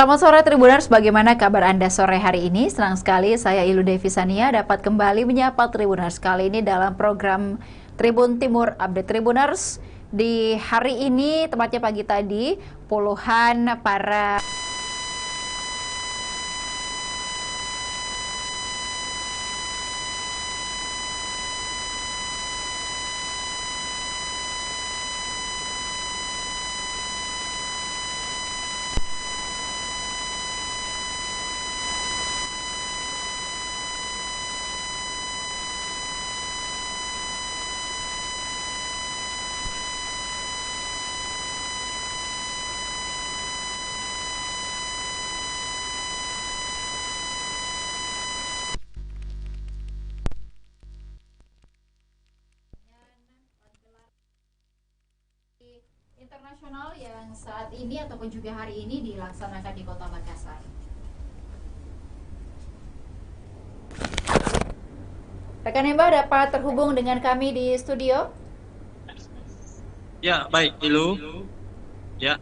Selamat sore Tribuners, bagaimana kabar Anda sore hari ini? Senang sekali saya Ilu Devisania dapat kembali menyapa Tribuners kali ini dalam program Tribun Timur Update Tribuners. Di hari ini, tepatnya pagi tadi, puluhan para internasional yang saat ini ataupun juga hari ini dilaksanakan di Kota Makassar. Rekan Hemba dapat terhubung dengan kami di studio? Ya, baik, Ilu. Ya,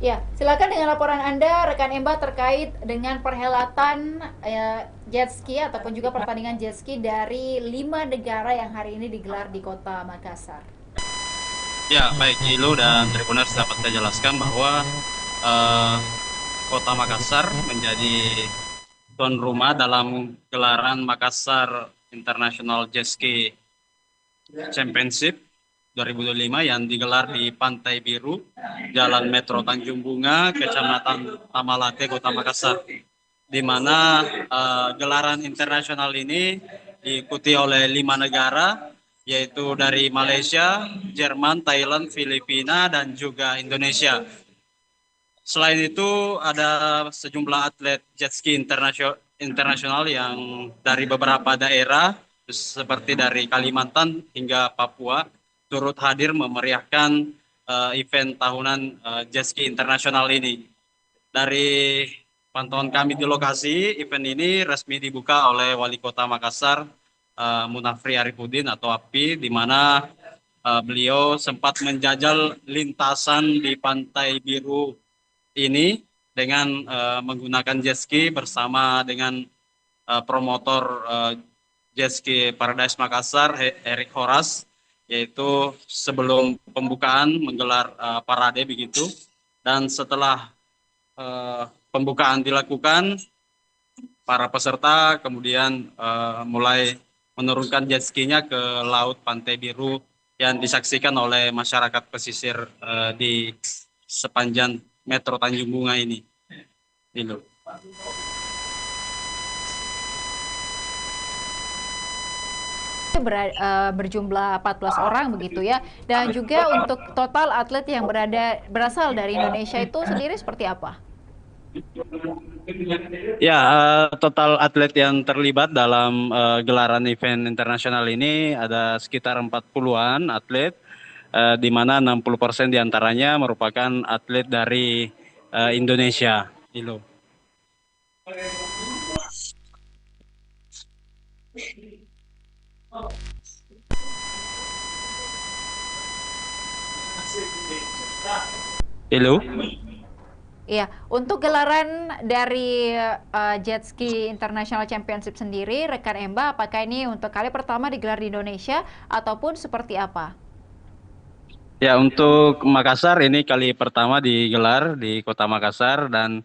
Ya, silakan dengan laporan Anda, rekan Emba, terkait dengan perhelatan jet ski ataupun juga pertandingan jet ski dari 5 negara yang hari ini digelar di Kota Makassar. ya, baik, Ilu dan Tribuners dapat saya jelaskan bahwa eh, Kota Makassar menjadi tuan rumah dalam gelaran Makassar International Jet Ski Championship 2025 yang digelar di Pantai Biru, Jalan Metro Tanjung Bunga, Kecamatan Tamalate, Kota Makassar, di mana gelaran internasional ini diikuti oleh 5 negara, yaitu dari Malaysia, Jerman, Thailand, Filipina, dan juga Indonesia. Selain itu, ada sejumlah atlet jet ski internasional yang dari beberapa daerah, seperti dari Kalimantan hingga Papua, turut hadir memeriahkan event tahunan jet ski internasional ini. Dari pantauan kami di lokasi, event ini resmi dibuka oleh Wali Kota Makassar, Munafri Arifudin atau API, di mana beliau sempat menjajal lintasan di Pantai Biru ini dengan menggunakan jet ski bersama dengan promotor jet ski Paradise Makassar, Erik Horas, yaitu sebelum pembukaan menggelar parade begitu. Dan setelah pembukaan dilakukan, para peserta kemudian mulai menurunkan jet skinya ke Laut Pantai Biru yang disaksikan oleh masyarakat pesisir di sepanjang Metro Tanjung Bunga ini. Itu. Berjumlah 14 orang begitu ya, dan juga untuk total atlet yang berasal dari Indonesia itu sendiri seperti apa? Ya, total atlet yang terlibat dalam gelaran event internasional ini ada sekitar 40-an atlet, di mana 60% diantaranya merupakan atlet dari Indonesia. Itu. Halo. Iya, untuk gelaran dari Jet Ski International Championship sendiri, rekan Emba, apakah ini untuk kali pertama digelar di Indonesia ataupun seperti apa? Ya, untuk Makassar ini kali pertama digelar di Kota Makassar, dan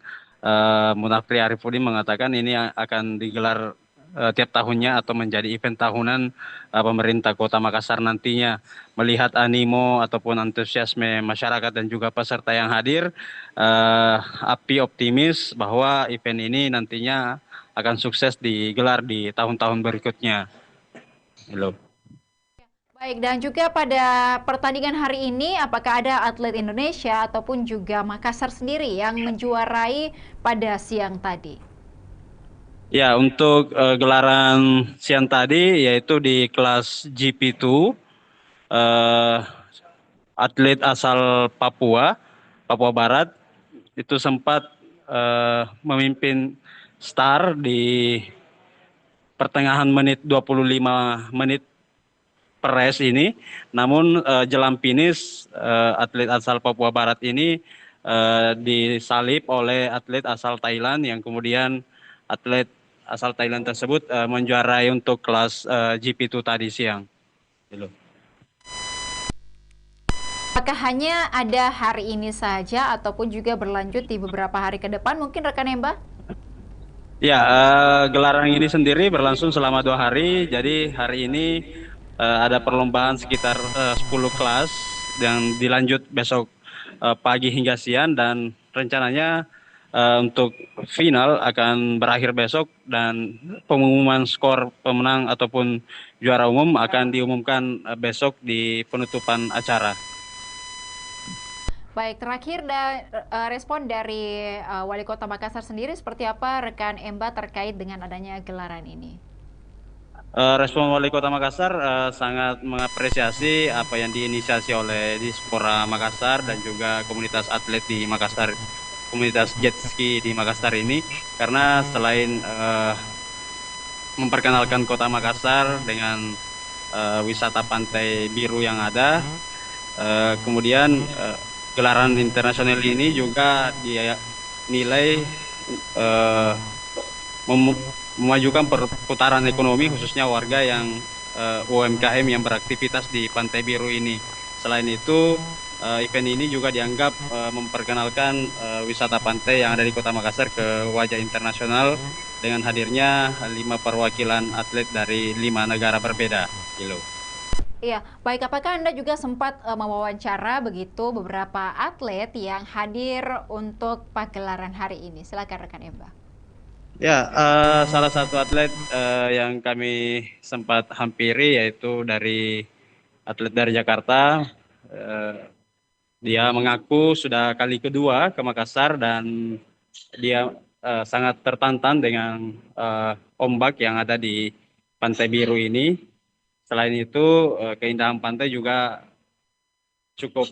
Munafri Arifudin mengatakan ini akan digelar tiap tahunnya atau menjadi event tahunan pemerintah Kota Makassar nantinya. Melihat animo ataupun antusiasme masyarakat dan juga peserta yang hadir, API optimis bahwa event ini nantinya akan sukses digelar di tahun-tahun berikutnya. Halo. Baik, dan juga pada pertandingan hari ini, apakah ada atlet Indonesia ataupun juga Makassar sendiri yang menjuarai pada siang tadi? Ya, untuk gelaran siang tadi yaitu di kelas GP2, eh, atlet asal Papua, Papua Barat, itu sempat memimpin start di pertengahan 25 menit per race ini. Namun jelang finish, atlet asal Papua Barat ini disalip oleh atlet asal Thailand yang kemudian atlet asal Thailand tersebut menjuarai untuk kelas GP2 tadi siang. Gitu. Apakah hanya ada hari ini saja ataupun juga berlanjut di beberapa hari ke depan mungkin rekan Emba? Ya, gelaran ini sendiri berlangsung selama 2 hari. Jadi hari ini ada perlombaan sekitar 10 kelas yang dilanjut besok pagi hingga siang, dan rencananya untuk final akan berakhir besok, dan pengumuman skor pemenang ataupun juara umum akan diumumkan besok di penutupan acara. Baik, terakhir respon dari Wali Kota Makassar sendiri seperti apa rekan Emba terkait dengan adanya gelaran ini? Respon Wali Kota Makassar sangat mengapresiasi apa yang diinisiasi oleh Dispora Makassar dan juga komunitas atlet di Makassar, komunitas jet ski di Makassar ini, karena selain memperkenalkan Kota Makassar dengan wisata pantai biru yang ada, kemudian gelaran internasional ini juga dinilai memajukan perputaran ekonomi khususnya warga yang UMKM yang beraktivitas di Pantai Biru ini. Selain itu, event ini juga dianggap memperkenalkan wisata pantai yang ada di Kota Makassar ke wajah internasional dengan hadirnya 5 perwakilan atlet dari 5 negara berbeda. Gitu. Iya, baik. Apakah Anda juga sempat mewawancara begitu beberapa atlet yang hadir untuk pagelaran hari ini? Silakan rekan Emba. Ya, salah satu atlet yang kami sempat hampiri yaitu dari atlet dari Jakarta. Dia mengaku sudah kali kedua ke Makassar dan dia sangat tertantang dengan ombak yang ada di Pantai Biru ini. Selain itu, keindahan pantai juga cukup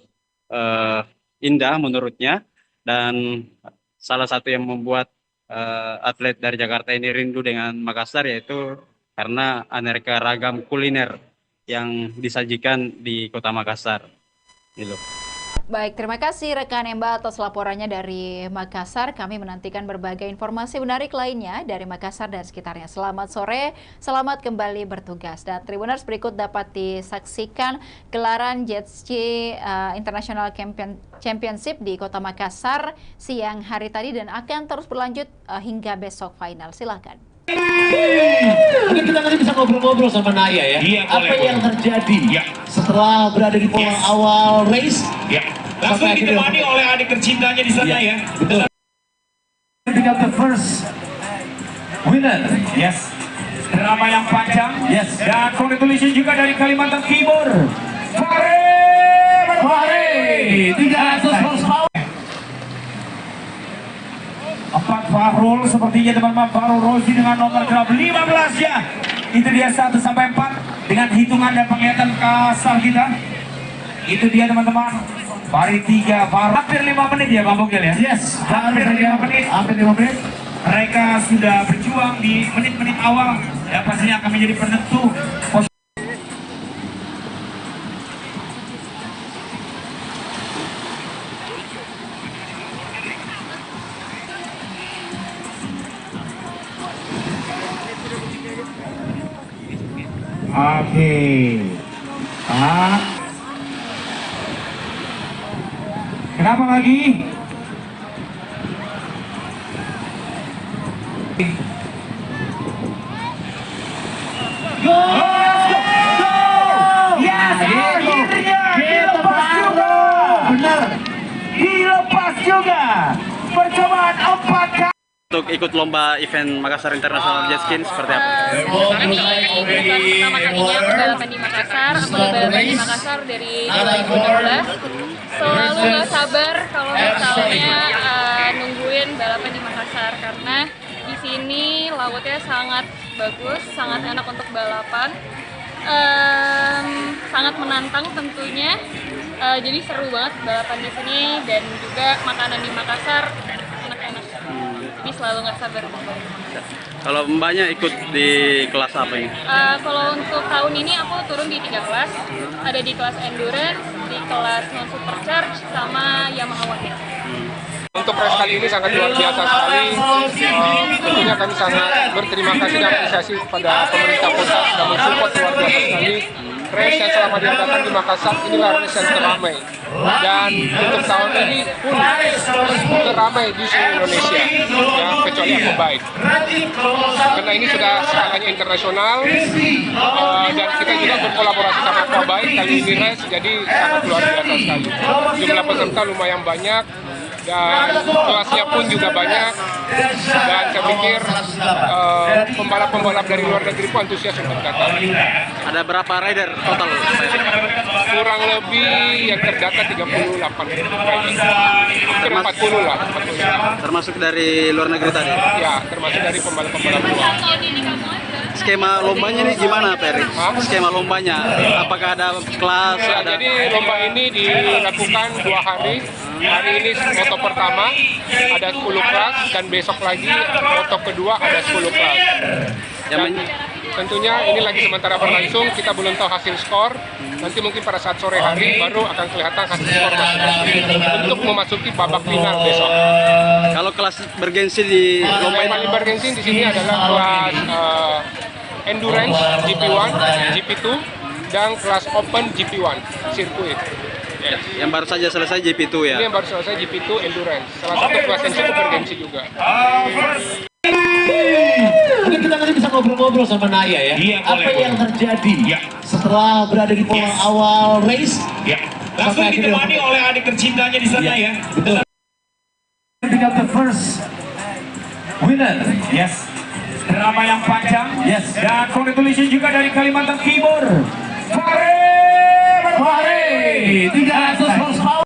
indah menurutnya, dan salah satu yang membuat atlet dari Jakarta ini rindu dengan Makassar yaitu karena aneka ragam kuliner yang disajikan di Kota Makassar. Gitu. Baik, terima kasih rekan Emba atas laporannya dari Makassar. Kami menantikan berbagai informasi menarik lainnya dari Makassar dan sekitarnya. Selamat sore, selamat kembali bertugas. Dan Tribuners, berikut dapat disaksikan gelaran Jet Ski International Championship di Kota Makassar siang hari tadi dan akan terus berlanjut hingga besok final. Silakan. Mungkin kita nanti bisa ngobrol-ngobrol sama Naya ya. Iya, apa yang terjadi setelah berada di pola awal race? Ya. Langsung ditemani oleh adik tercintanya di sana ya. Betul. Pick up the first winner. Yes. Drama yang panjang. Yes. Dan congratulations juga dari Kalimantan Timur. Fahri. 300 horsepower. 4 Fahrul sepertinya teman-teman. Fahrul Rozi dengan nomor genap 15 ya. Itu dia 1 sampai 4 dengan hitungan dan penglihatan kasar kita. Itu dia teman-teman. Fahri 3, Fahrul hampir 5 menit ya Bang Bogel ya. Yes, hampir 5 menit. Hampir 5 menit. Mereka sudah berjuang di menit-menit awal dan pastinya akan menjadi penentu. Oke. Kenapa lagi? Go! Yes, akhirnya dilepas juga. Benar. Dilepas juga. Percobaan 4 kali. Untuk ikut lomba event Makassar International Jet Ski seperti apa? Kami bukan pertama kalinya aku balapan di Makassar. Aku udah balapan di Makassar dari 2016. Selalu gak sabar kalau misalnya nungguin balapan di Makassar karena di sini lautnya sangat bagus, sangat enak untuk balapan, sangat menantang tentunya. Jadi seru banget balapan di sini dan juga makanan di Makassar enak-enak. Jadi selalu nggak sabar untuk balapan. Kalau mbaknya ikut di kelas apa ini? Kalau untuk tahun ini aku turun di 3 kelas, ada di kelas endurance, di kelas non supercharge, sama Yamaha One. Untuk race kali ini sangat luar biasa sekali. Tentunya kami sangat berterima kasih dan apresiasi kepada pemerintah pusat sudah mensupport luar biasa sekali. Race yang selama diadakan di Makassar inilah race yang teramai. Dan untuk tahun ini pun teramai di seluruh Indonesia, ya, kecuali Aquabike. Karena ini sudah skalanya internasional, dan kita juga berkolaborasi sama Aquabike kali ini race, jadi sangat luar biasa sekali. Jumlah peserta lumayan banyak, dan kelasnya pun juga banyak, dan saya pikir pembalap-pembalap dari luar negeri pun antusias untuk datang. Ada berapa rider total? Kurang lebih yang terdata 38 rider, 40 lah. Termasuk dari luar negeri tadi? Ya, termasuk dari pembalap-pembalap luar. Skema lombanya ini gimana, Peri? Skema lombanya, apakah ada kelas? Ya, jadi lomba ini dilakukan 2 hari. Hari ini moto pertama ada 10 kelas, dan besok lagi moto kedua ada 10 kelas. Dan tentunya ini lagi sementara berlangsung, kita belum tahu hasil skor. Nanti mungkin pada saat sore hari baru akan kelihatan hasil skor masing-masing untuk memasuki babak final besok. Kalau kelas bergensi di lomba Yang paling bergensi di sini adalah kelas endurance GP1, GP2, dan kelas open GP1 sirkuit. Yes. Yang baru saja selesai GP2 ya? Ini yang baru selesai GP2 endurance, salah satu kelas yang cukup bergensi juga. Mungkin kita nanti bisa ngobrol-ngobrol sama Naya ya. Iya, apa boleh, yang terjadi Ya. setelah berada di pola awal race? Ya. Langsung Sampai akhirnya- ditemani oleh adik tercintanya di sana ya. Betul. Tinggal the first winner. Yes. Drama yang panjang. Yes. Dan congratulations juga dari Kalimantan Timur. Fahri. 300 horsepower.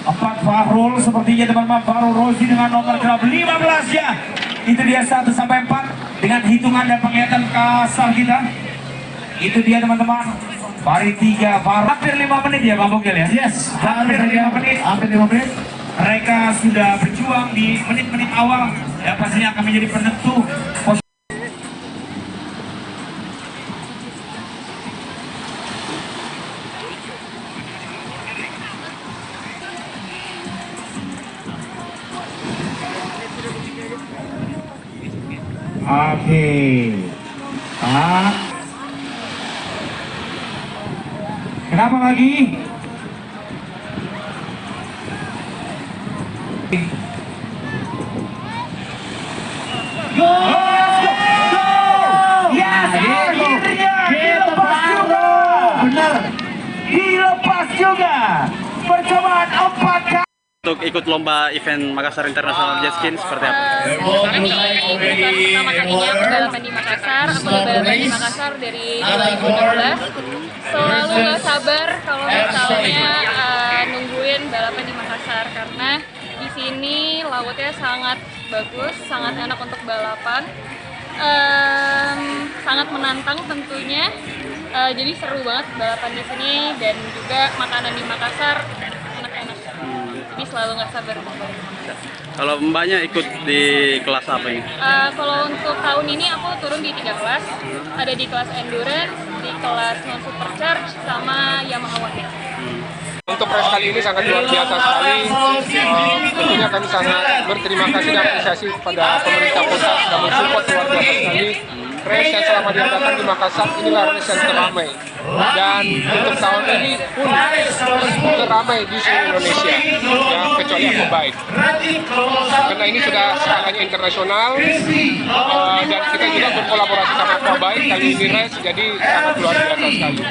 4 Fahrul, sepertinya teman-teman, Fahrul Rozi dengan nomor grab 15 ya. Itu dia 1 sampai 4 dengan hitungan dan penglihatan kasar kita. Itu dia teman-teman. Hari 3 Fahrul. Hampir 5 menit ya Bang Bogel ya. Yes. Hampir 5 menit. Hampir 5 menit. Mereka sudah berjuang di menit-menit awal, dan pastinya akan menjadi penentu. Oke. Kenapa lagi? Yes, akhirnya dilepas juga. Benar. Dilepas juga. Percobaan 4 kali. Untuk ikut lomba event Makassar International Jet Ski seperti apa? Sebenarnya ini bukan pertama kalinya aku balapan di Makassar. Aku udah balapan di Makassar dari 2016. Selalu gak sabar kalau misalnya nungguin balapan di Makassar, karena di sini lautnya sangat bagus, sangat enak untuk balapan, sangat menantang tentunya. Jadi seru banget balapan di sini, dan juga makanan di Makassar enak-enak. Jadi selalu nggak sabar. Kalau mbaknya ikut di kelas apa ini? Kalau untuk tahun ini aku turun di 3 kelas. Ada di kelas endurance, di kelas non supercharge, sama Yamaha One. Untuk race kali ini sangat luar biasa sekali. Tentunya kami sangat berterima kasih dan apresiasi kepada pemerintah pusat sudah mensupport luar biasa sekali. Race yang selama diadakan di Makassar inilah race yang teramai. Dan untuk tahun ini pun teramai di seluruh Indonesia, ya, kecuali Aquabike. Karena ini sudah skalanya internasional, dan kita juga berkolaborasi sama Aquabike kali ini race, jadi sangat luar biasa sekali.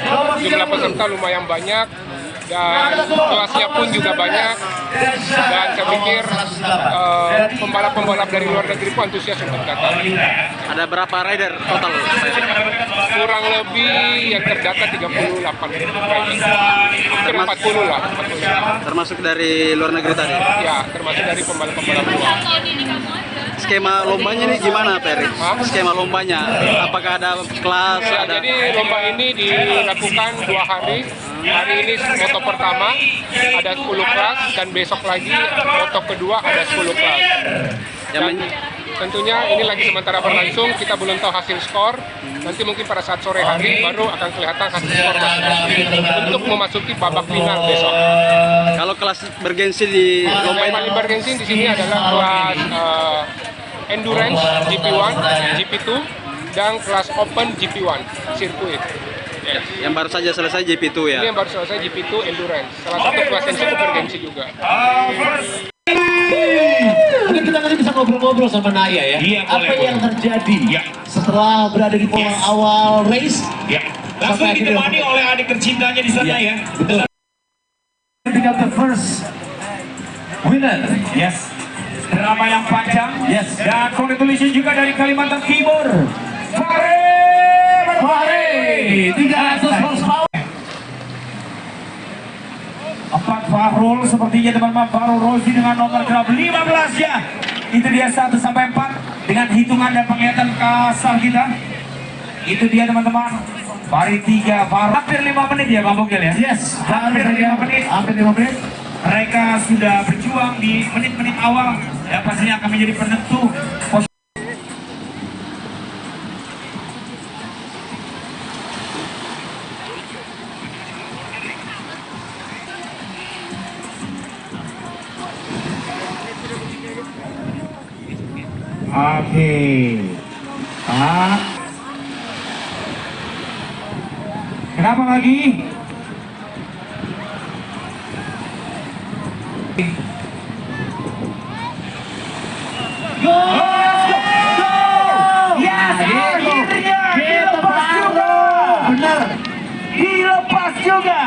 Jumlah peserta lumayan banyak, dan kelasnya pun juga banyak, dan saya pikir pembalap-pembalap dari luar negeri pun antusias untuk datang. Ada berapa rider total? Kurang lebih yang terdata 38 rider, hampir 40 lah. Termasuk dari luar negeri tadi? Ya, termasuk dari pembalap-pembalap luar. Skema lombanya ini gimana, Peri? Skema lombanya, apakah ada kelas? Ya, jadi lomba ini dilakukan 2 hari. Hari ini moto pertama ada 10 kelas, dan besok lagi moto kedua ada 10 kelas. Dan tentunya ini lagi sementara berlangsung, kita belum tahu hasil skor. Nanti mungkin pada saat sore hari baru akan kelihatan hasil skor masing-masing untuk memasuki babak final besok. Kalau kelas bergensi di lomba Yang paling bergensi di sini adalah kelas endurance GP1, GP2, dan kelas open GP1 sirkuit. Yes. yang baru saja selesai GP2 ya. Ini yang baru selesai GP2 endurance, salah satu kelas yang cukup bergensi juga. Mungkin kita nanti bisa ngobrol-ngobrol sama Naya ya. Apa yang terjadi setelah berada di pola awal race? Langsung ditemani oleh adik tercintanya di sana ya. Betul. Ketika the first winner, yes. Drama yang panjang, yes. Dan congratulations juga dari Kalimantan Timur, Fahri 300 horsepower. 4 Fahrul, sepertinya teman-teman Fahrul Rozi dengan nomor genap 15 ya. Itu dia 1 sampai 4 dengan hitungan dan penglihatan kasar kita. Itu dia teman-teman. Fahri 3, Fahrul hampir 5 menit ya Bang Bogel ya. Yes, hampir 5 menit. Hampir 5 menit. Mereka sudah berjuang di menit-menit awal dan pastinya akan menjadi penentu posisi. Oke. Kenapa lagi? Go! Yes, akhirnya dilepas juga. Benar. Dilepas juga.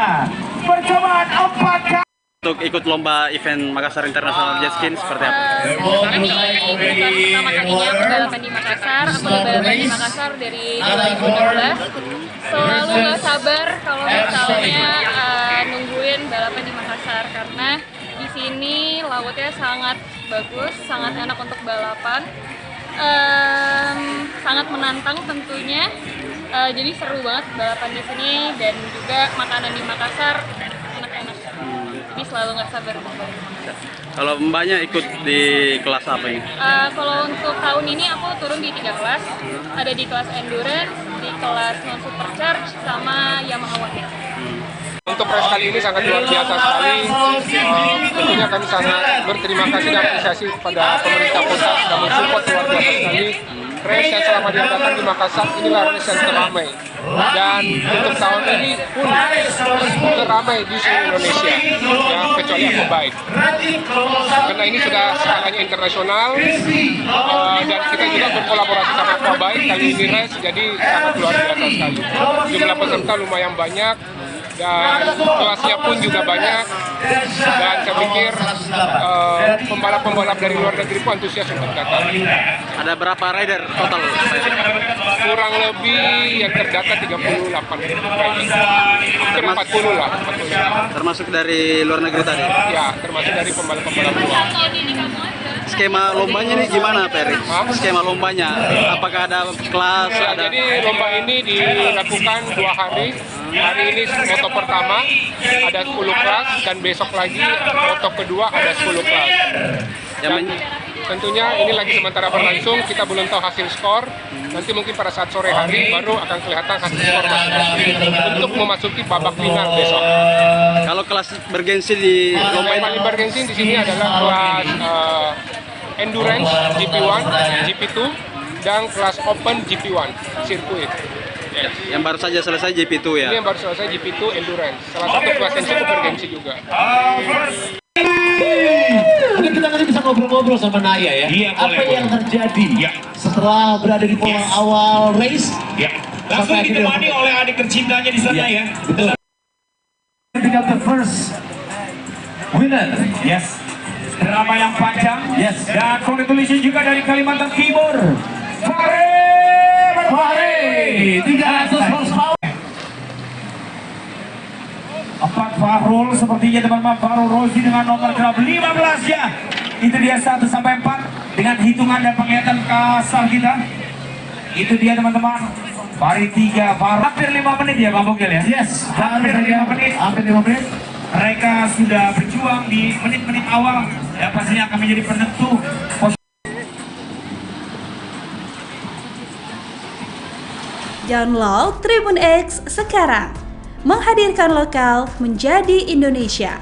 Percobaan 4 kali. Untuk ikut lomba event Makassar International Jet Ski seperti apa? Karena ini event pertama kalinya aku balapan di Makassar. Aku balapan di Makassar dari 2016. Selalu gak sabar kalau misalnya nungguin balapan di Makassar karena di sini lautnya sangat bagus, sangat enak untuk balapan, sangat menantang tentunya. Jadi seru banget balapan di sini dan juga makanan di Makassar enak-enak. Jadi selalu nggak sabar untuk balapan. Kalau mbaknya ikut di kelas apa ini? Kalau untuk tahun ini aku turun di 3 kelas, ada di kelas endurance, di kelas non supercharge, sama Yamaha One. Untuk race kali ini sangat luar biasa sekali. Tentunya kami sangat berterima kasih dan apresiasi kepada pemerintah pusat sudah mensupport luar biasa sekali. Race yang selama diadakan di Makassar inilah race yang teramai. Dan untuk tahun ini pun teramai di seluruh Indonesia, ya, kecuali aku baik. Karena ini sudah skalanya internasional dan kita juga berkolaborasi sama Aqua Baik kali ini race, jadi sangat luar biasa sekali. Jumlah peserta lumayan banyak. Dan kelasnya pun juga banyak, dan saya pikir pembalap-pembalap dari luar negeri pun antusias untuk datang. Ada berapa rider total? Kurang lebih yang terdata 38 hampir 40 lah. Termasuk dari luar negeri tadi? Ya, termasuk dari pembalap-pembalap luar. Skema lombanya ini gimana, Peri? Skema lombanya, apakah ada kelas? Ya, jadi lomba ini dilakukan 2 hari. Hari ini moto pertama ada 10 kelas dan besok lagi moto kedua ada 10 kelas. Dan tentunya ini lagi sementara berlangsung, kita belum tahu hasil skor. Nanti mungkin pada saat sore hari baru akan kelihatan hasil skor masing-masing untuk memasuki babak final besok. Kalau kelas bergensi di lomba Yang paling bergensi di sini adalah kelas endurance GP1, GP2, dan kelas open GP1 sirkuit. Yes. yang baru saja selesai GP2 ya. Ini yang baru selesai GP2 endurance, salah satu kelas yang cukup bergensi juga. Mungkin kita nanti bisa ngobrol-ngobrol sama Naya ya. Apa yang terjadi setelah berada di pola awal race? Langsung ditemani oleh adik tercintanya di sana ya. Betul. Ketika the first winner, yes. Drama yang panjang, yes. Dan congratulations juga dari Kalimantan Timur, Fahri 300 horsepower. 4 Fahrul, sepertinya teman-teman Fahrul Rozi dengan nomor genap 15 ya. Itu dia 1 sampai 4 dengan hitungan dan penglihatan kasar kita. Itu dia teman-teman. Fahri 3, Fahrul hampir 5 menit ya Bang Bogel ya. Yes, hampir 5 menit. Hampir 5 menit. Mereka sudah berjuang di menit-menit awal dan pastinya akan menjadi penentu posisi. Download Tribun X sekarang. Menghadirkan lokal menjadi Indonesia.